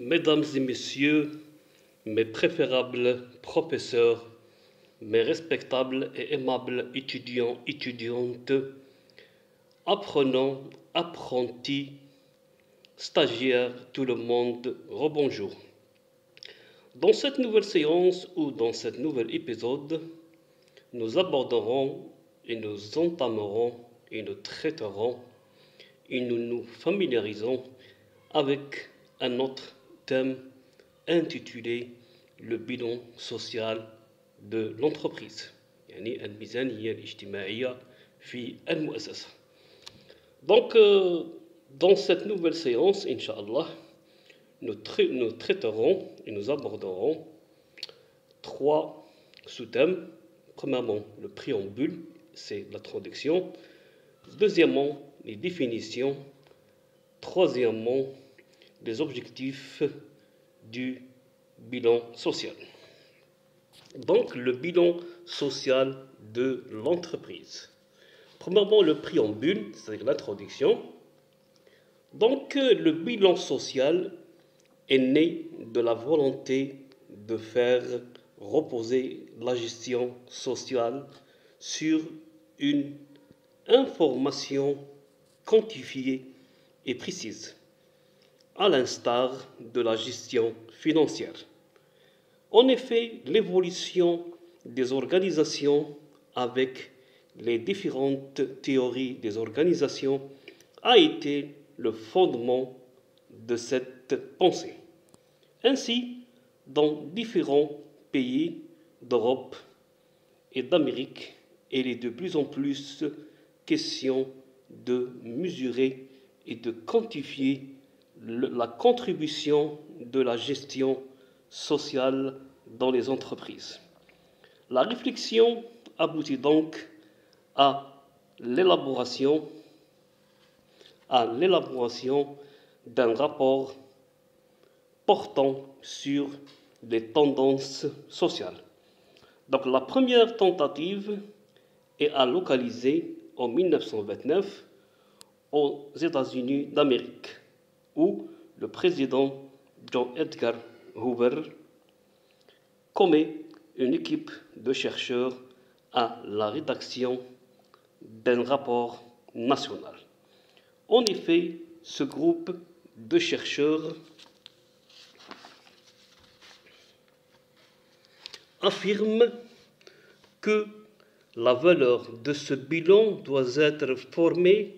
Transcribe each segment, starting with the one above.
Mesdames et messieurs, mes préférables professeurs, mes respectables et aimables étudiants, étudiantes, apprenants, apprentis, stagiaires, tout le monde, rebonjour. Dans cette nouvelle séance ou dans cet nouvel épisode, nous aborderons et nous entamerons et nous traiterons et nous nous familiarisons avec un autre thème intitulé le bilan social de l'entreprise. يعني الميزانية الاجتماعية في المؤسسة. Donc, dans cette nouvelle séance, Inch'Allah, nous traiterons et nous aborderons trois sous-thèmes. Premièrement, le préambule, c'est l'introduction. Deuxièmement, les définitions. Troisièmement, les objectifs du bilan social. Donc, le bilan social de l'entreprise. Premièrement, le préambule, c'est-à-dire l'introduction. Donc, le bilan social est né de la volonté de faire reposer la gestion sociale sur une information quantifiée et précise, à l'instar de la gestion financière. En effet, l'évolution des organisations avec les différentes théories des organisations a été le fondement de cette pensée. Ainsi, dans différents pays d'Europe et d'Amérique, il est de plus en plus question de mesurer et de quantifier la contribution de la gestion sociale dans les entreprises. La réflexion aboutit donc à l'élaboration d'un rapport portant sur les tendances sociales. Donc la première tentative est à localiser en 1929 aux États-Unis d'Amérique, où le président John Edgar Hoover commet une équipe de chercheurs à la rédaction d'un rapport national. En effet, ce groupe de chercheurs affirme que la valeur de ce bilan doit être formée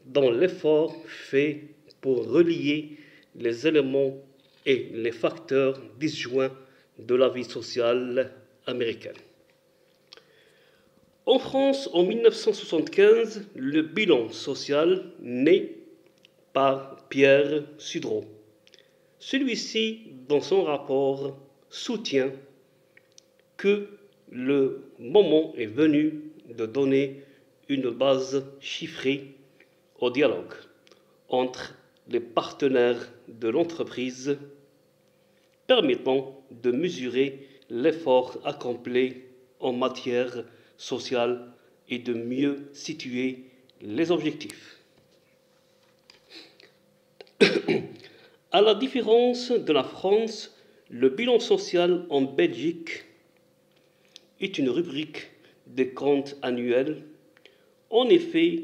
dans l'effort fait pour relier les éléments et les facteurs disjoints de la vie sociale américaine. En France, en 1975, le bilan social naît par Pierre Sudreau. Celui-ci, dans son rapport, soutient que le moment est venu de donner une base chiffrée au dialogue entre les partenaires de l'entreprise, permettant de mesurer l'effort accompli en matière sociale et de mieux situer les objectifs. À la différence de la France, le bilan social en Belgique est une rubrique des comptes annuels. En effet,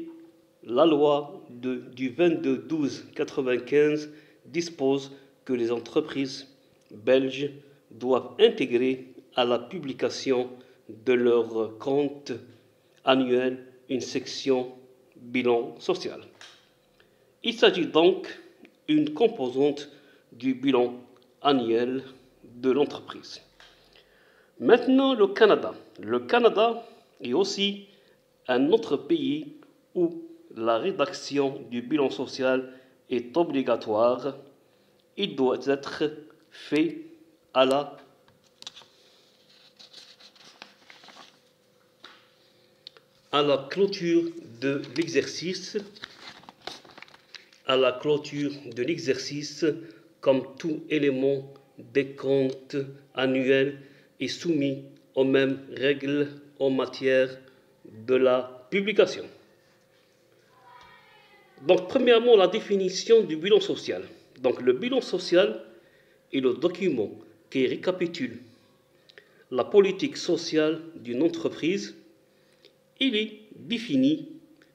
la loi du 22-12-95 dispose que les entreprises belges doivent intégrer à la publication de leurs comptes annuels une section bilan social. Il s'agit donc d'une composante du bilan annuel de l'entreprise. Maintenant, le Canada. Le Canada est aussi un autre pays où la rédaction du bilan social est obligatoire. Il doit être fait à la clôture de l'exercice, comme tout élément des comptes annuels est soumis aux mêmes règles en matière de la publication. Donc, premièrement, la définition du bilan social. Donc, le bilan social est le document qui récapitule la politique sociale d'une entreprise. Il est défini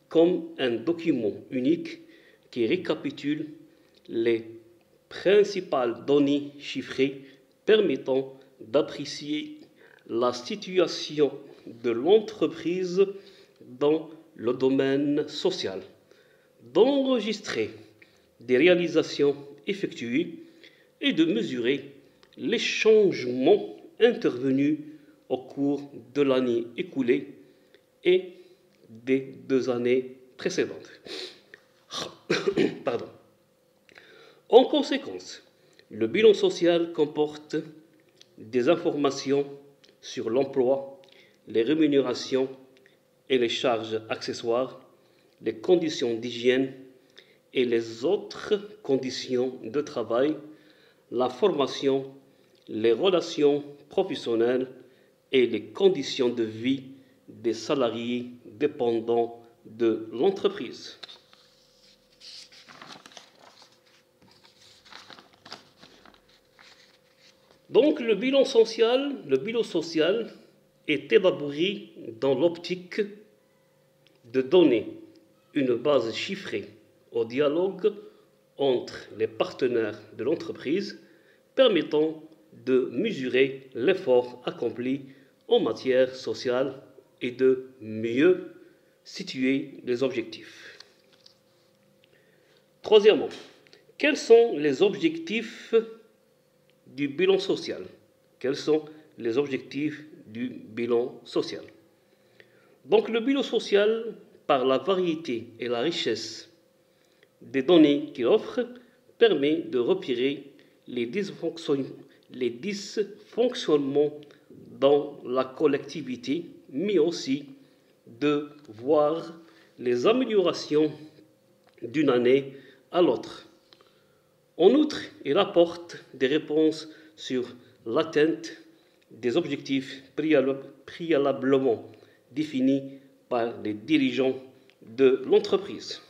comme un document unique qui récapitule les principales données chiffrées permettant d'apprécier la situation de l'entreprise dans le domaine social, d'enregistrer des réalisations effectuées et de mesurer les changements intervenus au cours de l'année écoulée et des 2 années précédentes. Pardon. En conséquence, le bilan social comporte des informations sur l'emploi, les rémunérations et les charges accessoires, les conditions d'hygiène et les autres conditions de travail, la formation, les relations professionnelles et les conditions de vie des salariés dépendants de l'entreprise. Donc le bilan social est élaboré dans l'optique de donner une base chiffrée au dialogue entre les partenaires de l'entreprise, permettant de mesurer l'effort accompli en matière sociale et de mieux situer les objectifs. Troisièmement, quels sont les objectifs du bilan social? Quels sont les objectifs du bilan social? Donc le bilan social, par la variété et la richesse des données qu'il offre, permet de repérer les dysfonctionnements dans la collectivité, mais aussi de voir les améliorations d'une année à l'autre. En outre, il apporte des réponses sur l'atteinte des objectifs préalablement définis par les dirigeants de l'entreprise.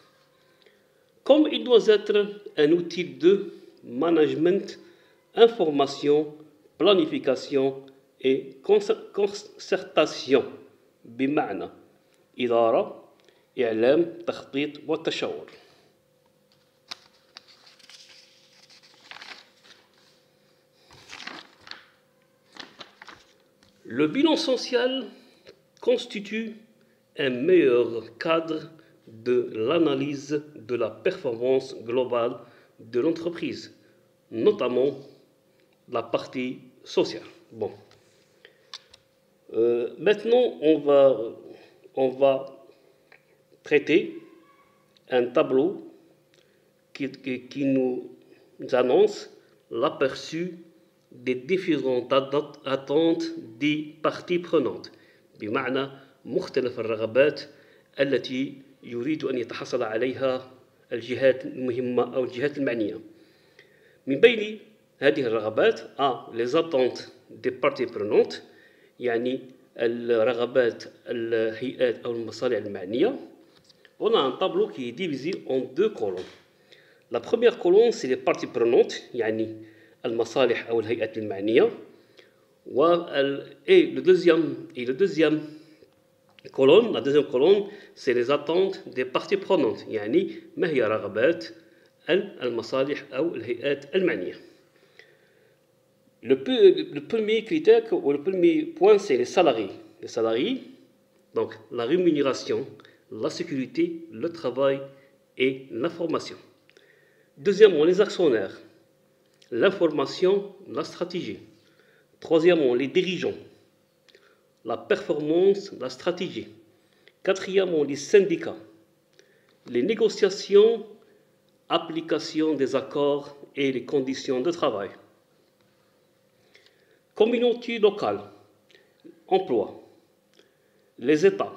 Comme il doit être un outil de management, information, planification et concertation بمعنى إدارة إعلام تخطيط والتشاور. Le bilan social constitue un meilleur cadre de l'analyse de la performance globale de l'entreprise, notamment la partie sociale. Bon. Maintenant, on va traiter un tableau qui nous annonce l'aperçu des différentes attentes des parties prenantes بمعنى مختلف الرغبات التي يريد أن يتحصل عليها الجهات المهمة أو الجهات المعنية. من بين هذه الرغبات les attentes des parties prenantes يعني الرغبات الهيئات أو المصالح المعنية. On a un tableau qui est divisé en 2 colonnes. La première colonne c'est les parties prenantes يعني المصالح أو الهيئات المعنية. Et la deuxième colonne, c'est les attentes des parties prenantes. يعني ما هي رغبات المصالح أو الهيئات المعنية. Le premier critère ou le premier point, c'est les salariés. Les salariés, donc la rémunération, la sécurité, le travail et la formation. Deuxièmement, les actionnaires, l'information, la stratégie. Troisièmement, les dirigeants, la performance, la stratégie. Quatrièmement, les syndicats, les négociations, application des accords et les conditions de travail. Communauté locale, emploi, les États,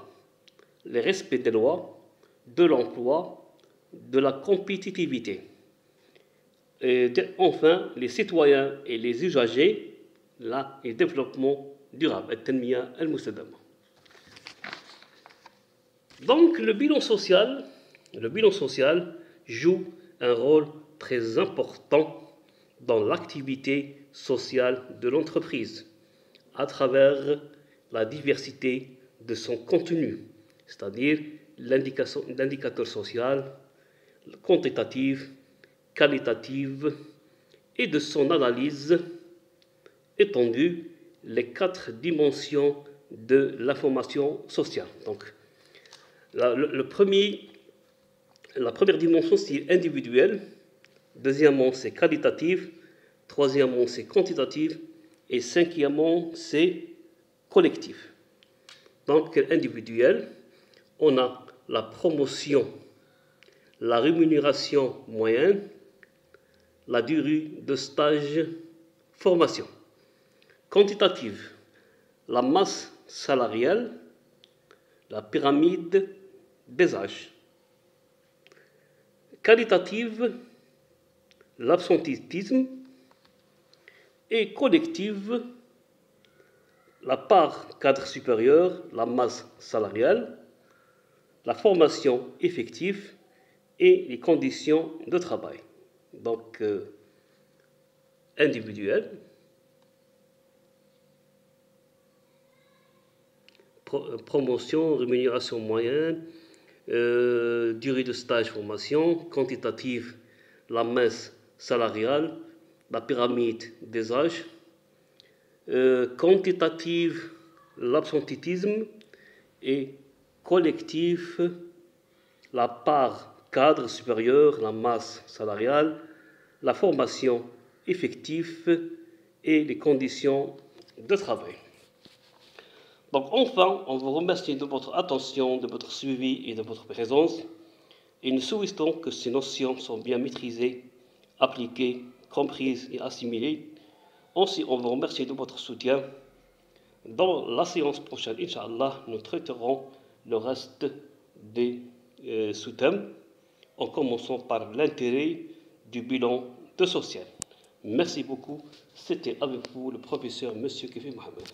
le respect des lois, de l'emploi, de la compétitivité. Et enfin, les citoyens et les usagers, là, le développement durable, التنمية المستدامة. Donc, le bilan social joue un rôle très important dans l'activité sociale de l'entreprise à travers la diversité de son contenu, c'est-à-dire l'indicateur social, quantitative, qualitative et de son analyse étendue, les 4 dimensions de l'information sociale. Donc, la première dimension, c'est individuelle. Deuxièmement, c'est qualitative. Troisièmement, c'est quantitative. Et cinquièmement, c'est collectif. Donc, individuel, on a la promotion, la rémunération moyenne, la durée de stage, formation. Quantitative, la masse salariale, la pyramide des âges. Qualitative, l'absentéisme. Et collective, la part cadre supérieur, la masse salariale, la formation effective et les conditions de travail. Donc, individuel, promotion, rémunération moyenne, durée de stage, formation, quantitative, la masse salariale, la pyramide des âges, quantitative, l'absentéisme et collectif, la part cadre supérieur, la masse salariale, la formation effective et les conditions de travail. Donc enfin, on vous remercie de votre attention, de votre suivi et de votre présence, et nous souhaitons que ces notions soient bien maîtrisées, appliquées, comprises et assimilées. Aussi, on vous remercie de votre soutien. Dans la séance prochaine, Inch'Allah, nous traiterons le reste des sous-thèmes, en commençant par l'intérêt du bilan de social. Merci beaucoup. C'était avec vous le professeur M. Kefi Mohamed.